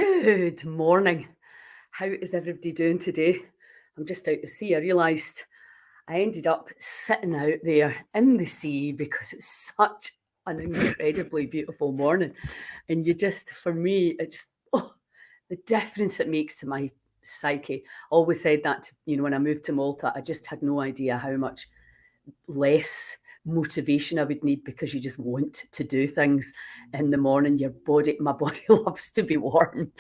Good morning. How is everybody doing today? I'm just out to sea. I realised I ended up sitting out there in the sea because it's such an incredibly beautiful morning. And for me, the difference it makes to my psyche. Always said that, when I moved to Malta, I just had no idea how much less motivation I would need because you just want to do things in the morning. My body loves to be warm.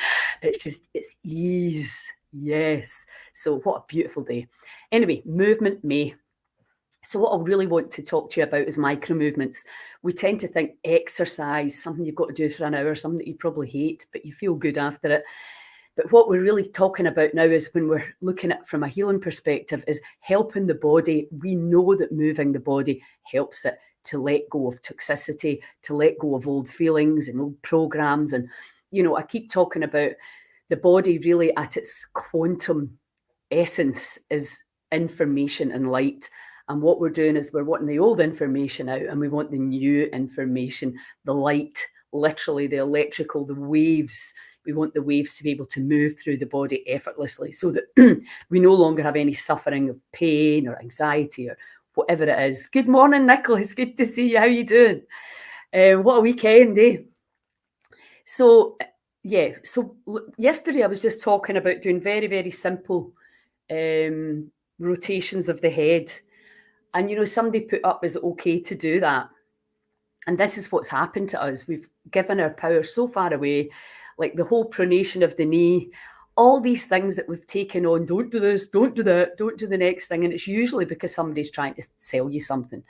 It's ease. Yes. So what a beautiful day. Anyway, movement May. So what I really want to talk to you about is micro movements. We tend to think exercise, something you've got to do for an hour, something that you probably hate, but you feel good after it. But what we're really talking about now is when we're looking at from a healing perspective is helping the body. We know that moving the body helps it to let go of toxicity, to let go of old feelings and old programs. And, I keep talking about the body really at its quantum essence is information and light. And what we're doing is we're wanting the old information out and we want the new information, the light, literally the electrical, the waves. We want the waves to be able to move through the body effortlessly so that we no longer have any suffering of pain or anxiety or whatever it is. Good morning, Nicholas. Good to see you. How you doing? What a weekend, eh? So, yesterday I was just talking about doing very, very simple rotations of the head. And, somebody put up, is it okay to do that? And this is what's happened to us. We've given our power so far away, like the whole pronation of the knee, all these things that we've taken on. Don't do this, don't do that, don't do the next thing. And it's usually because somebody's trying to sell you something.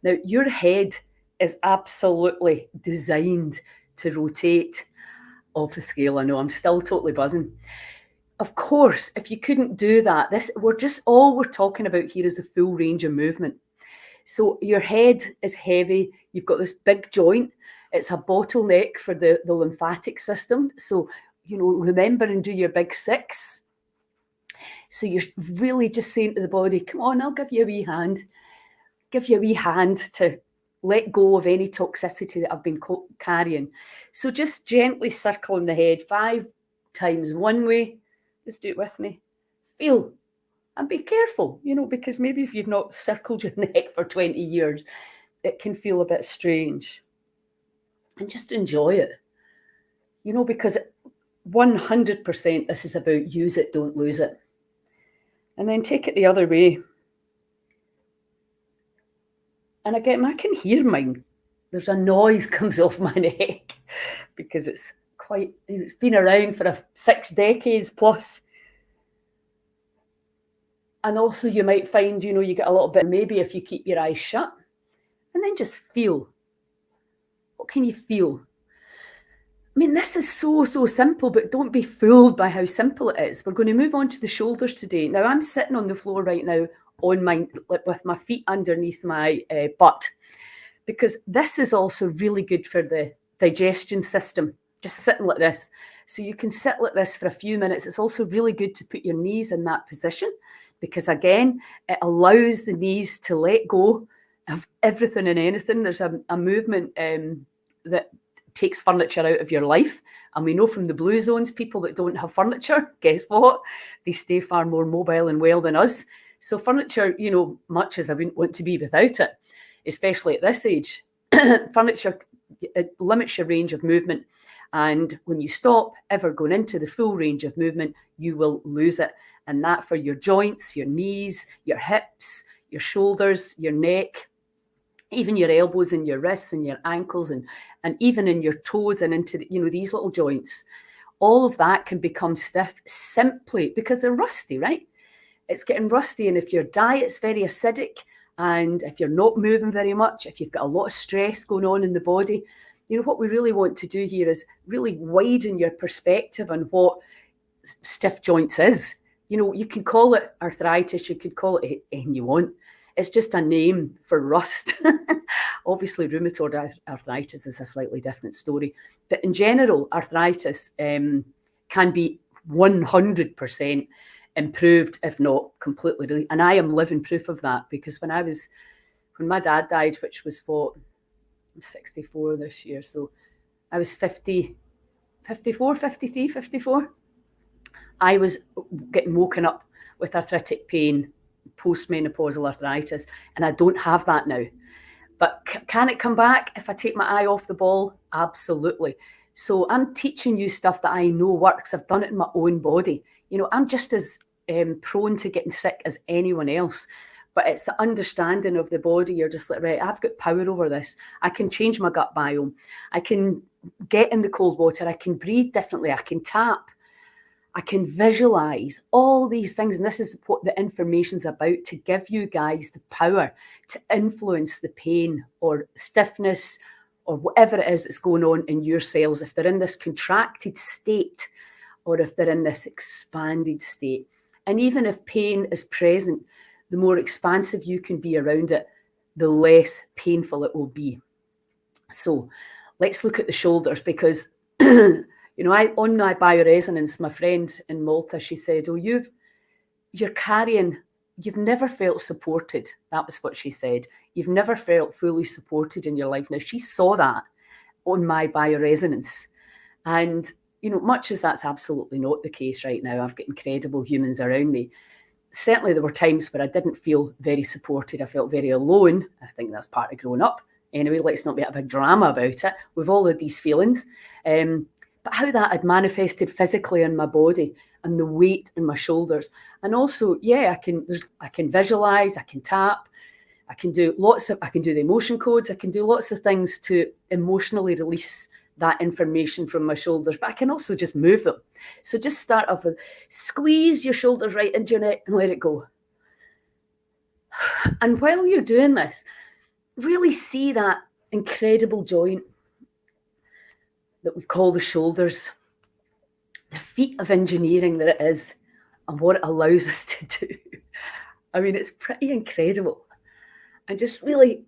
Now, your head is absolutely designed to rotate off the scale. I know I'm still totally buzzing. Of course, if you couldn't do that, all we're talking about here is the full range of movement. So your head is heavy. You've got this big joint. It's a bottleneck for the lymphatic system. So, remember and do your big six. So you're really just saying to the body, come on, I'll give you a wee hand. Give you a wee hand to let go of any toxicity that I've been carrying. So just gently circling the head 5 times one way. Just do it with me. Feel. And be careful, because maybe if you've not circled your neck for 20 years, it can feel a bit strange. And just enjoy it, because 100% this is about use it, don't lose it. And then take it the other way. And again, I can hear mine. There's a noise comes off my neck because it's it's been around for 6 decades plus. And also you might find, you get a little bit, maybe if you keep your eyes shut and then just feel. What can you feel? I mean, this is so, so simple, but don't be fooled by how simple it is. We're going to move on to the shoulders today. Now, I'm sitting on the floor right now with my feet underneath my butt, because this is also really good for the digestion system, just sitting like this. So you can sit like this for a few minutes. It's also really good to put your knees in that position because, again, it allows the knees to let go of everything and anything. There's a movement that takes furniture out of your life. And we know from the blue zones, people that don't have furniture, guess what? They stay far more mobile and well than us. So furniture, much as I wouldn't want to be without it, especially at this age, furniture, it limits your range of movement. And when you stop ever going into the full range of movement, you will lose it. And that for your joints, your knees, your hips, your shoulders, your neck, even your elbows and your wrists and your ankles and even in your toes and into these little joints. All of that can become stiff simply because they're rusty, right? It's getting rusty. And if your diet's very acidic and if you're not moving very much, if you've got a lot of stress going on in the body, what we really want to do here is really widen your perspective on what stiff joints is. You can call it arthritis, you could call it anything you want. It's just a name for rust. Obviously, rheumatoid arthritis is a slightly different story. But in general, arthritis can be 100% improved, if not completely. And I am living proof of that because when my dad died, which was I'm 64 this year, so I was 50, 54, 53, 54. I was getting woken up with arthritic pain, postmenopausal arthritis, and I don't have that now. But can it come back if I take my eye off the ball? Absolutely. So I'm teaching you stuff that I know works. I've done it in my own body. I'm just as prone to getting sick as anyone else. But it's the understanding of the body. You're just like, right, I've got power over this. I can change my gut biome. I can get in the cold water. I can breathe differently. I can tap. I can visualize all these things. And this is what the information's about, to give you guys the power to influence the pain or stiffness or whatever it is that's going on in your cells, if they're in this contracted state or if they're in this expanded state. And even if pain is present, the more expansive you can be around it, the less painful it will be. So let's look at the shoulders, because on my bioresonance, my friend in Malta, she said, "Oh, you've never felt supported." That was what she said. You've never felt fully supported in your life. Now, she saw that on my bioresonance. And, much as that's absolutely not the case right now, I've got incredible humans around me. Certainly there were times where I didn't feel very supported. I felt very alone. I think that's part of growing up. Anyway, let's not make a big drama about it. We've all had these feelings. But how that had manifested physically in my body and the weight in my shoulders. And also, I can visualize, I can tap, I can do the emotion codes, I can do lots of things to emotionally release that information from my shoulders, but I can also just move them. So just start off with squeeze your shoulders right into your neck and let it go. And while you're doing this, really see that incredible joint that we call the shoulders, the feat of engineering that it is, and what it allows us to do. I mean, it's pretty incredible. And just really,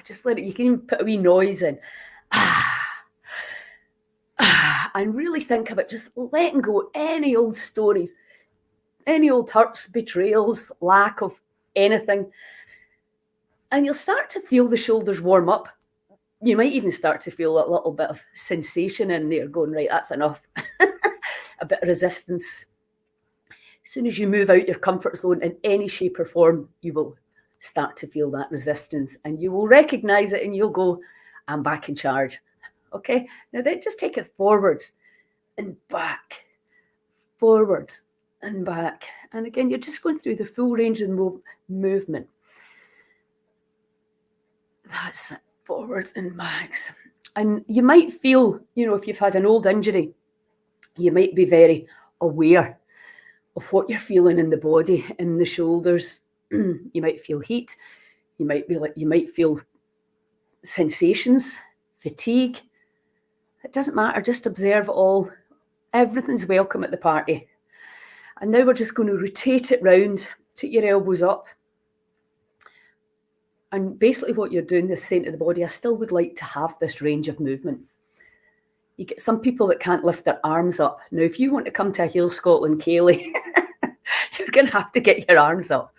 just let it, you can even put a wee noise in. And really think about just letting go any old stories, any old hurts, betrayals, lack of anything. And you'll start to feel the shoulders warm up. You might even start to feel a little bit of sensation in there going, right, that's enough. A bit of resistance. As soon as you move out your comfort zone in any shape or form, you will start to feel that resistance and you will recognize it and you'll go, I'm back in charge. Okay, now then just take it forwards and back, forwards and back. And again, you're just going through the full range of movement. That's it, forwards and backs. And you might feel, if you've had an old injury, you might be very aware of what you're feeling in the body, in the shoulders. You might feel heat. You might feel sensations, fatigue. It doesn't matter. Just observe it all. Everything's welcome at the party. And now we're just going to rotate it round. Take your elbows up. And basically what you're doing is saying to the body, I still would like to have this range of movement. You get some people that can't lift their arms up. Now, if you want to come to a Heal Scotland Kaylee, you're going to have to get your arms up.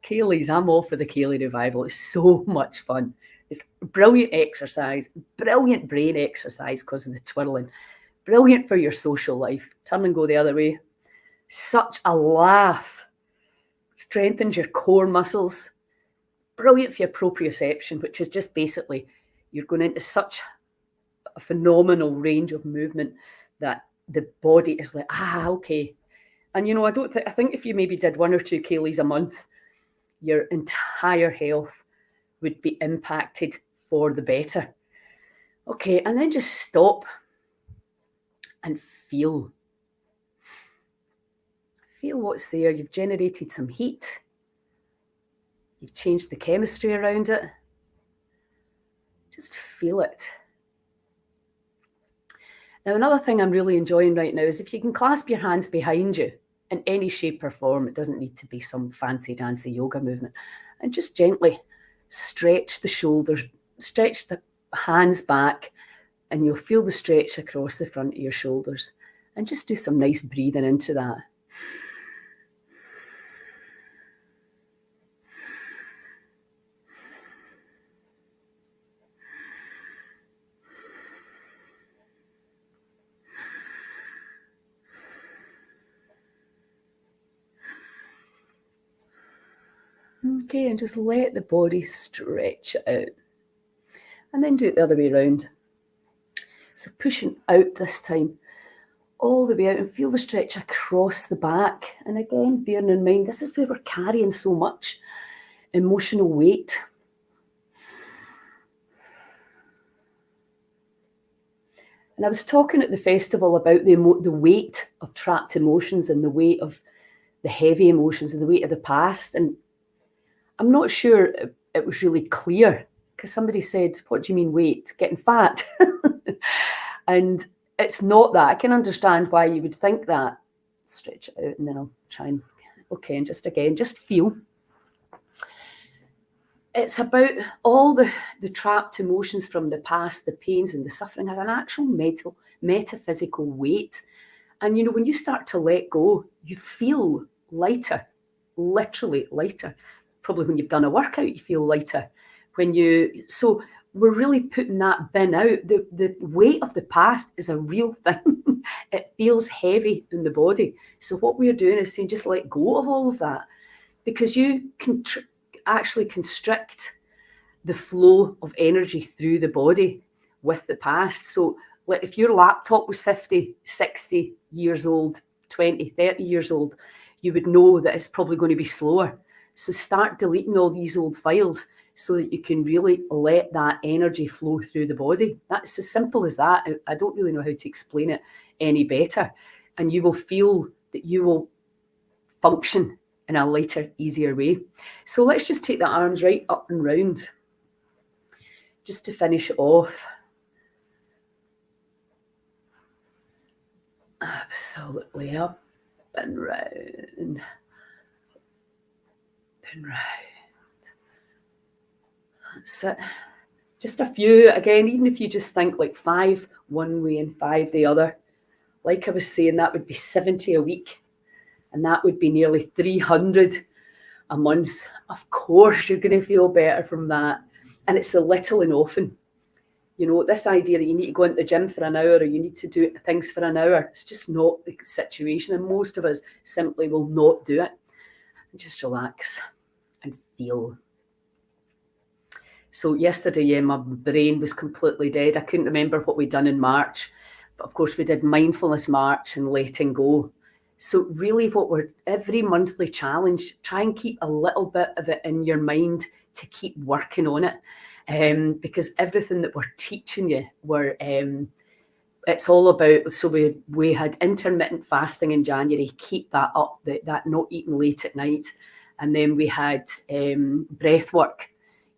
Kaylee's, I'm all for the Kaylee revival. It's so much fun. It's brilliant exercise, brilliant brain exercise because of the twirling, brilliant for your social life. Turn and go the other way. Such a laugh. Strengthens your core muscles. Brilliant for your proprioception, which is just basically you're going into such a phenomenal range of movement that the body is like, okay. And I think if you maybe did 1 or 2 Kaylees a month, your entire health would be impacted for the better. Okay, and then just stop and feel. Feel what's there. You've generated some heat. You've changed the chemistry around it. Just feel it. Now, another thing I'm really enjoying right now is if you can clasp your hands behind you in any shape or form. It doesn't need to be some fancy dancy yoga movement. And just gently stretch the shoulders, stretch the hands back, and you'll feel the stretch across the front of your shoulders. And just do some nice breathing into that. Okay, and just let the body stretch out. And then do it the other way around. So pushing out this time, all the way out, and feel the stretch across the back. And again, bearing in mind, this is where we're carrying so much emotional weight. And I was talking at the festival about the weight of trapped emotions and the weight of the heavy emotions and the weight of the past. And I'm not sure it was really clear, because somebody said, what do you mean weight? Getting fat? And it's not that. I can understand why you would think that. Stretch it out, and then I'll try and, okay, and just again, just feel. It's about all the trapped emotions from the past, the pains and the suffering has an actual metaphysical weight. And, you know, when you start to let go, you feel lighter, literally lighter. Probably when you've done a workout, you feel lighter. So we're really putting that bin out. The weight of the past is a real thing. It feels heavy in the body. So what we're doing is saying, just let go of all of that, because you can actually constrict the flow of energy through the body with the past. So like if your laptop was 50, 60 years old, 20, 30 years old, you would know that it's probably going to be slower. So start deleting all these old files so that you can really let that energy flow through the body. That's as simple as that. I don't really know how to explain it any better. And you will feel that you will function in a lighter, easier way. So let's just take the arms right up and round, just to finish it off. Absolutely up and round, and round. That's it. Just a few, again, even if you just think like 5 one way and 5 the other, like I was saying, that would be 70 a week. And that would be nearly 300 a month. Of course, you're going to feel better from that. And it's the little and often. You know, this idea that you need to go into the gym for an hour or you need to do things for an hour, it's just not the situation. And most of us simply will not do it. And just relax and feel. So yesterday, my brain was completely dead. I couldn't remember what we'd done in March. But of course, we did Mindfulness March and Letting Go. So really every monthly challenge, try and keep a little bit of it in your mind to keep working on it. Because everything that we're teaching you, it's all about, so we had intermittent fasting in January, keep that up, that not eating late at night. And then we had breath work,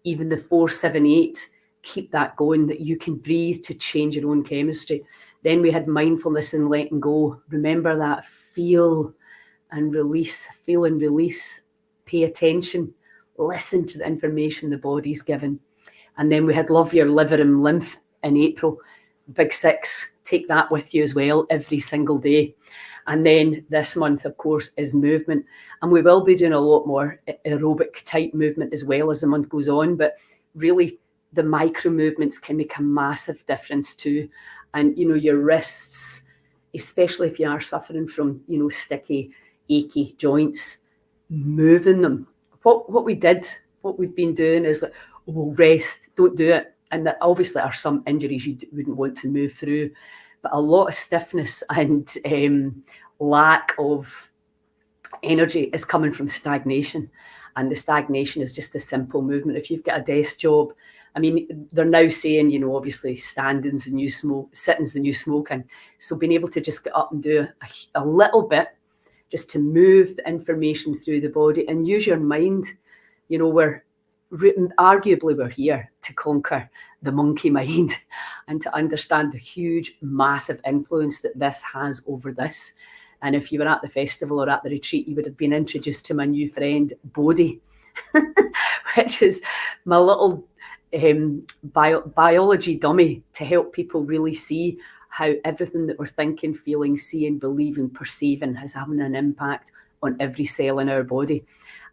even the 4-7-8, keep that going, that you can breathe to change your own chemistry. Then we had mindfulness and letting go. Remember that, feel and release, pay attention, listen to the information the body's given. And then we had love your liver and lymph in April, big 6, take that with you as well every single day. And then this month, of course, is movement. And we will be doing a lot more aerobic type movement as well as the month goes on. But really, the micro movements can make a massive difference too. And, you know, your wrists, especially if you are suffering from, you know, sticky, achy joints, moving them. What we've been doing is that, rest, don't do it. And that obviously are some injuries you wouldn't want to move through. But a lot of stiffness and lack of energy is coming from stagnation. And the stagnation is just a simple movement. If you've got a desk job, I mean, they're now saying, you know, obviously sitting's the new smoking. So being able to just get up and do a little bit just to move the information through the body and use your mind. You know, arguably we're here to conquer the monkey mind and to understand the huge, massive influence that this has over this. And if you were at the festival or at the retreat, you would have been introduced to my new friend, Bodhi, which is my little biology dummy to help people really see how everything that we're thinking, feeling, seeing, believing, perceiving is having an impact on every cell in our body.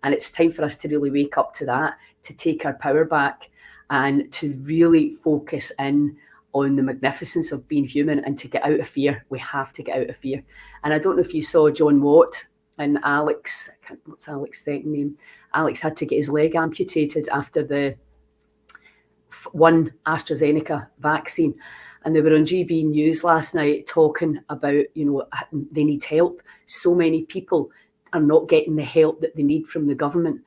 And it's time for us to really wake up to that, to take our power back and to really focus in on the magnificence of being human and to get out of fear. We have to get out of fear. And I don't know if you saw John Watt and Alex, what's Alex's second name? Alex had to get his leg amputated after the one AstraZeneca vaccine. And they were on GB News last night talking about, you know, they need help. So many people are not getting the help that they need from the government.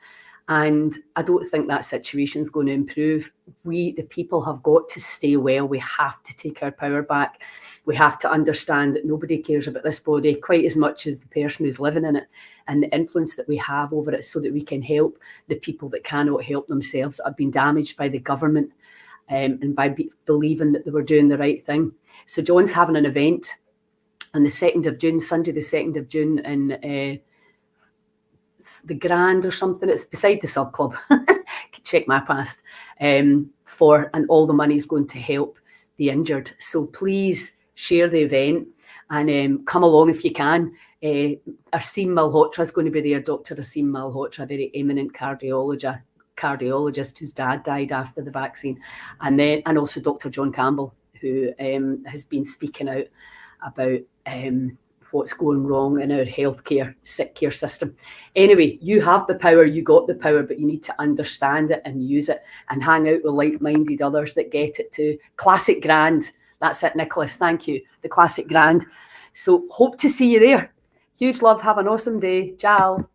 And I don't think that situation is going to improve. We, the people, have got to stay well. We have to take our power back. We have to understand that nobody cares about this body quite as much as the person who's living in it, and the influence that we have over it, so that we can help the people that cannot help themselves, that have been damaged by the government, and by believing that they were doing the right thing. So John's having an event on the 2nd of June, Sunday the 2nd of June, in the Grand or something. It's beside the Sub Club. Check my past. And all the money's going to help the injured. So please share the event and come along if you can. Asim Malhotra is going to be there. Dr. Asim Malhotra, a very eminent cardiologist whose dad died after the vaccine, and also Dr. John Campbell, who has been speaking out about what's going wrong in our healthcare, sick care system. Anyway, you have the power, you got the power, but you need to understand it and use it, and hang out with like-minded others that get it too. Classic Grand. That's it, Nicholas. Thank you. The Classic Grand. So hope to see you there. Huge love. Have an awesome day. Ciao.